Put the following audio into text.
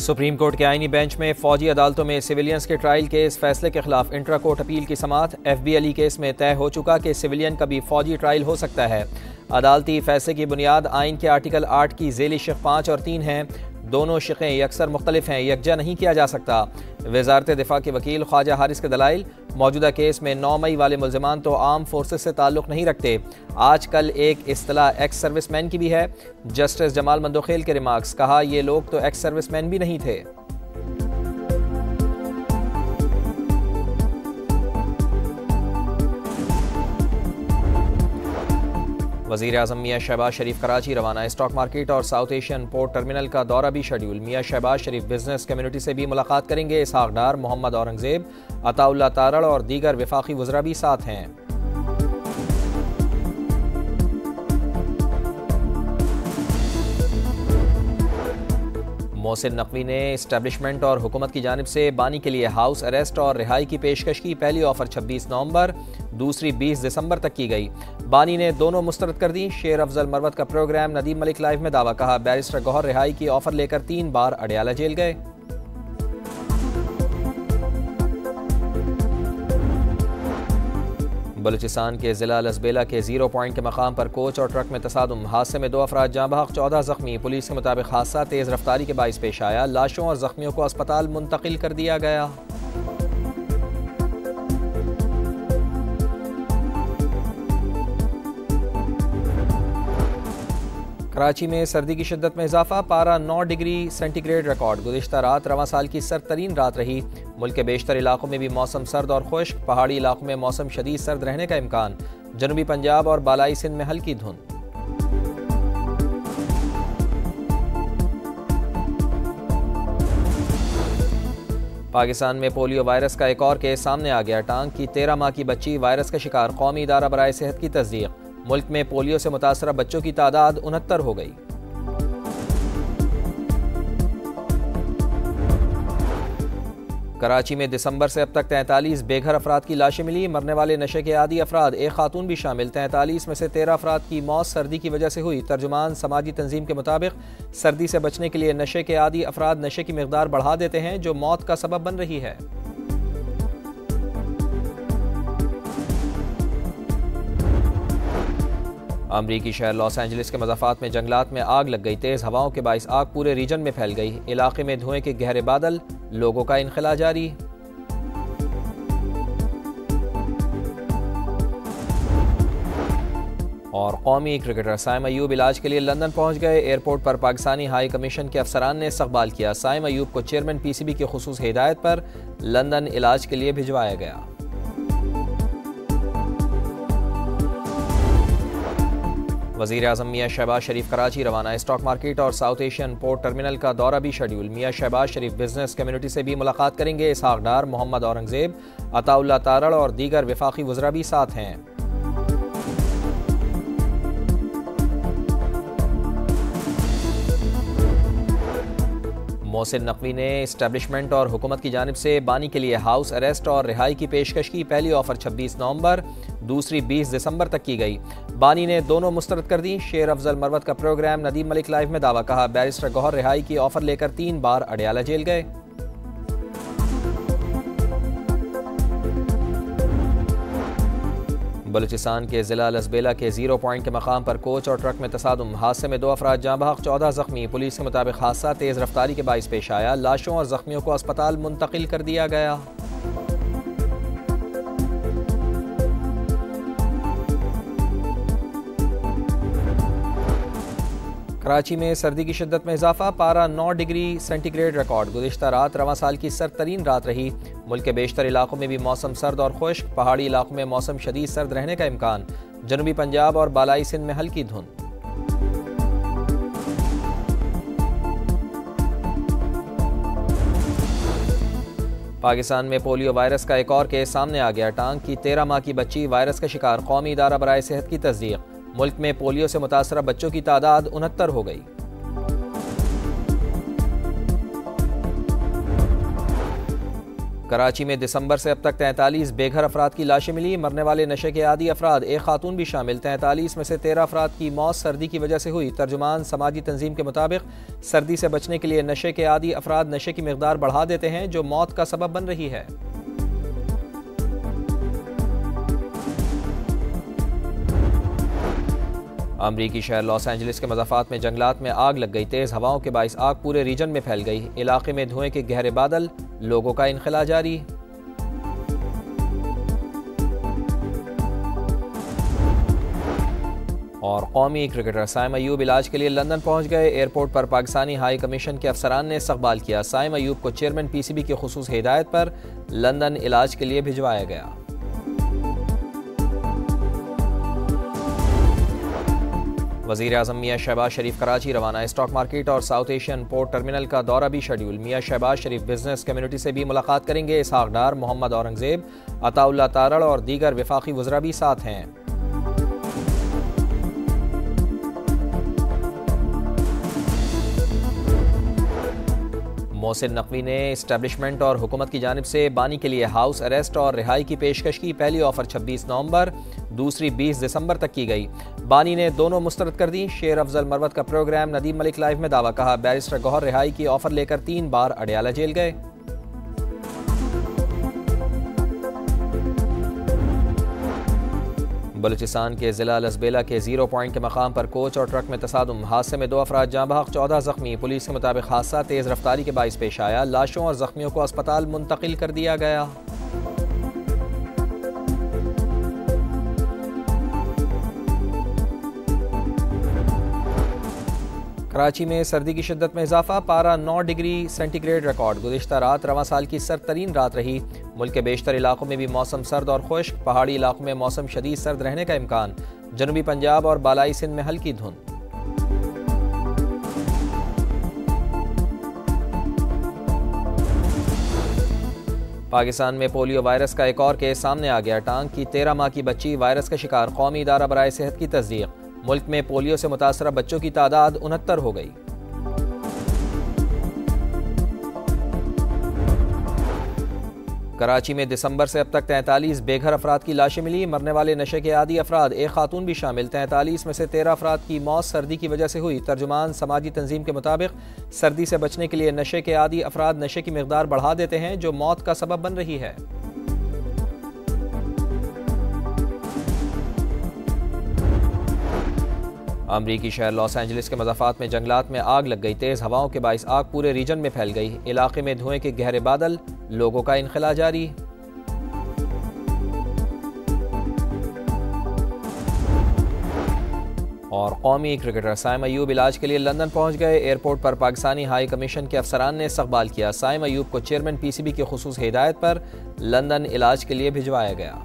Supreme court के आईनी bench में फौजी अदालतों में सिविलियंस के ट्रायल केस फैसले के खिलाफ इंट्रा कोर्ट अपील की समाअत। FB अली केस में तय हो चुका कि सिविलियन का भी फौजी ट्रायल हो सकता है। अदालती फैसले की बुनियाद आइन के आर्टिकल 8 की झेली शिक 5 और 3 हैं। दोनों शिकें यकसर मुख्तलिफ हैं, यकजा नहीं किया जा सकता। वजारत दिफा के वकील ख्वाजा हारिस के दलाइल, मौजूदा केस में 9 मई वाले मुल्ज़िमान तो आर्म फोर्सेस से ताल्लुक़ नहीं रखते। आजकल एक इस्तिलाह एक्स सर्विसमैन की भी है। जस्टिस जमाल मंदोखेल के रिमार्क्स, कहा ये लोग तो एक्स सर्विसमैन भी नहीं थे। वज़ीर आज़म मियां शहबाज शरीफ कराची रवाना। स्टॉक मार्केट और साउथ एशियन पोर्ट टर्मिनल का दौरा भी शेड्यूल। मियां शहबाज शरीफ बिजनेस कम्युनिटी से भी मुलाकात करेंगे। इसहाक डार, मोहम्मद औरंगजेब, अताउल्लाह तारड़ और दीगर वफाकी वज़रा भी साथ हैं। मोहसिन नकवी ने इस्टेब्लिशमेंट और हुकूमत की जानिब से बानी के लिए हाउस अरेस्ट और रिहाई की पेशकश की। पहली ऑफर 26 नवंबर, दूसरी 20 दिसंबर तक की गई। बानी ने दोनों मुस्तरद कर दी। शेर अफजल मरवत का प्रोग्राम नदीम मलिक लाइव में दावा, कहा बैरिस्टर गौहर रिहाई की ऑफर लेकर 3 बार अडयाला जेल गए। बलूचिस्तान के जिला लसबेला के 0 पॉइंट के मकाम पर कोच और ट्रक में तसादुम। हादसे में 2 अफराद जाँ बहक, 14 जख्मी। पुलिस के मुताबिक हादसा तेज़ रफ्तारी के बाइस पेश आया। लाशों और जख्मियों को अस्पताल मुंतकिल कर दिया गया। कराची में सर्दी की शिद्दत में इजाफा, पारा 9 डिग्री सेंटीग्रेड रिकॉर्ड। गुज़िश्ता रात रवां साल की सर्द तरीन रात रही। मुल्क के बेशतर इलाकों में भी मौसम सर्द और खुश्क। पहाड़ी इलाकों में मौसम शदीद सर्द रहने का इम्कान। जनूबी पंजाब और बालाई सिंध में हल्की धुंध। पाकिस्तान में पोलियो वायरस का एक और केस सामने आ गया। टांग की 13 माह की बच्ची वायरस का शिकार। कौमी इदारा बराए सेहत की तस्दीक। मुल्क में पोलियो से मुतासरा बच्चों की तादाद 69 हो गई। कराची में दिसंबर से अब तक 43 बेघर अफराद की लाशें मिली। मरने वाले नशे के आदी अफराद, एक खातून भी शामिल। 43 में से 13 अफराद की मौत सर्दी की वजह से हुई। तर्जुमान समाजी तंजीम के मुताबिक सर्दी से बचने के लिए नशे के आदी अफराद नशे की मिकदार बढ़ा देते हैं, जो मौत का सबब बन रही है। अमरीकी शहर लॉस एंजलिस के मज़ाफ़ात में जंगलात में आग लग गई। तेज़ हवाओं के बाइस आग पूरे रीजन में फैल गई। इलाके में धुएं के गहरे बादल, लोगों का इनखला जारी। और कौमी क्रिकेटर साइम अयूब इलाज के लिए लंदन पहुंच गए। एयरपोर्ट पर पाकिस्तानी हाई कमीशन के अफसरान ने इस्तकबाल किया। साइम अयूब को चेयरमैन PCB की खुसूस हिदायत पर लंदन इलाज के लिए भिजवाया गया। वज़ीर आज़म मियां शहबाज शरीफ कराची रवाना। स्टॉक मार्केट और साउथ एशियन पोर्ट टर्मिनल का दौरा भी शेड्यूल। मियां शहबाज शरीफ बिजनेस कम्युनिटी से भी मुलाकात करेंगे। इसहाक डार, मोहम्मद औरंगजेब, अताउल्लाह तारड़ और दीगर वफाकी वज़रा भी साथ हैं। मोहसिन नकवी ने इस्टेब्लिशमेंट और हुकूमत की जानिब से बानी के लिए हाउस अरेस्ट और रिहाई की पेशकश की। पहली ऑफर 26 नवंबर, दूसरी 20 दिसंबर तक की गई। बानी ने दोनों मुस्तरद कर दी। शेर अफजल मरवत का प्रोग्राम नदीम मलिक लाइव में दावा, कहा बैरिस्टर गौहर रिहाई की ऑफर लेकर 3 बार अडयाला जेल गए। बलूचिस्तान के जिला लसबेला के 0 पॉइंट के मकाम पर कोच और ट्रक में तसादुम। हादसे में 2 अफराद जाँ बहक, 14 जख्मी। पुलिस के मुताबिक हादसा तेज़ रफ्तारी के बाइस पेश आया। लाशों और जख्मियों को अस्पताल मुंतकिल कर दिया गया। कराची में सर्दी की शिद्दत में इजाफा, पारा 9 डिग्री सेंटीग्रेड रिकॉर्ड। गुज़िश्ता रात रवां साल की सर्द तरीन रात रही। मुल्क के बेशतर इलाकों में भी मौसम सर्द और खुश्क। पहाड़ी इलाकों में मौसम शदीद सर्द रहने का इम्कान। जनूबी पंजाब और बालाई सिंध में हल्की धुंध। पाकिस्तान में पोलियो वायरस का एक और केस सामने आ गया। टांग की 13 माह की बच्ची वायरस का शिकार। कौमी इदारा बराए सेहत की तस्दीक। मुल्क में पोलियो से मुतासरा बच्चों की तादाद 69 हो गई। कराची में दिसंबर से अब तक 43 बेघर अफराद की लाशें मिली। मरने वाले नशे के आदी अफराद एक खातून भी शामिल। 43 में से 13 अफराद की मौत सर्दी की वजह से हुई। तर्जुमान समाजी तंजीम के मुताबिक सर्दी से बचने के लिए नशे के आदी अफराद नशे की मिकदार बढ़ा देते हैं, जो मौत का सबब बन रही है। अमरीकी शहर लॉस एंजलिस के मज़ाफ़ात में जंगलात में आग लग गई। तेज़ हवाओं के बाइस आग पूरे रीजन में फैल गई। इलाके में धुएं के गहरे बादल, लोगों का इनखला जारी। और कौमी क्रिकेटर साइम अयूब इलाज के लिए लंदन पहुंच गए। एयरपोर्ट पर पाकिस्तानी हाई कमीशन के अफसरान ने इस्तकबाल किया। साइम अयूब को चेयरमैन पीसीबी की खुसूसी हिदायत पर लंदन इलाज के लिए भिजवाया गया। वज़ीर आज़म मियां शहबाज शरीफ कराची रवाना। स्टॉक मार्केट और साउथ एशियन पोर्ट टर्मिनल का दौरा भी शेड्यूल। मियां शहबाज शरीफ बिजनेस कम्युनिटी से भी मुलाकात करेंगे। इसहाक डार, मोहम्मद औरंगजेब, अताउल्लाह तारड़ और दीगर वफाकी वज़रा भी साथ हैं। मोहसिन नकवी ने इस्टेब्लिशमेंट और हुकूमत की जानिब से बानी के लिए हाउस अरेस्ट और रिहाई की पेशकश की। पहली ऑफर 26 नवंबर, दूसरी 20 दिसंबर तक की गई। बानी ने दोनों मुस्तरद कर दी। शेर अफजल मरवत का प्रोग्राम नदीम मलिक लाइव में दावा। कहा, बैरिस्टर गौहर रिहाई की ऑफर लेकर 3 बार अडयाला जेल गए। बलूचिस्तान के जिला लसबेला के 0 पॉइंट के मकाम पर कोच और ट्रक में तसादुम। हादसे में 2 अफराद जाँ बहक, 14 जख्मी। पुलिस के मुताबिक हादसा तेज़ रफ्तारी के बाइस पेश आया। लाशों और जख्मियों को अस्पताल मुंतकिल कर दिया गया। कराची में सर्दी की शिद्दत में इजाफा। पारा 9 डिग्री सेंटीग्रेड रिकॉर्ड। गुज़िश्ता रात रवां साल की सर्दतरीन रात रही। मुल्क के बेशतर इलाकों में भी मौसम सर्द और खुश्क। पहाड़ी इलाकों में मौसम शदीद सर्द रहने का इम्कान। जनूबी पंजाब और बालाई सिंध में हल्की धुंध। पाकिस्तान में पोलियो वायरस का एक और केस सामने आ गया। टांग की 13 माह की बच्ची वायरस का शिकार। कौमी इदारा बराए सेहत की तस्दीक। मुल्क में पोलियो से मुतासरा बच्चों की तादाद 69 हो गई। कराची में दिसंबर से अब तक 43 बेघर अफराद की लाशें मिली। मरने वाले नशे के आदी अफराद एक खातून भी शामिल। 43 में से 13 अफराद की मौत सर्दी की वजह से हुई। तर्जुमान समाजी तंजीम के मुताबिक सर्दी से बचने के लिए नशे के आदी अफराद नशे की मिकदार बढ़ा देते हैं, जो मौत का सबब बन रही है। अमरीकी शहर लॉस एंजलिस के मज़ाफ़ात में जंगलात में आग लग गई। तेज़ हवाओं के बाइस आग पूरे रीजन में फैल गई। इलाके में धुएं के गहरे बादल, लोगों का इनखला जारी। और कौमी क्रिकेटर साइम अयूब इलाज के लिए लंदन पहुंच गए। एयरपोर्ट पर पाकिस्तानी हाई कमीशन के अफसरान ने इस्तकबाल किया। साइम अयूब को चेयरमैन पीसीबी की खुसूसी हिदायत पर लंदन इलाज के लिए भिजवाया गया।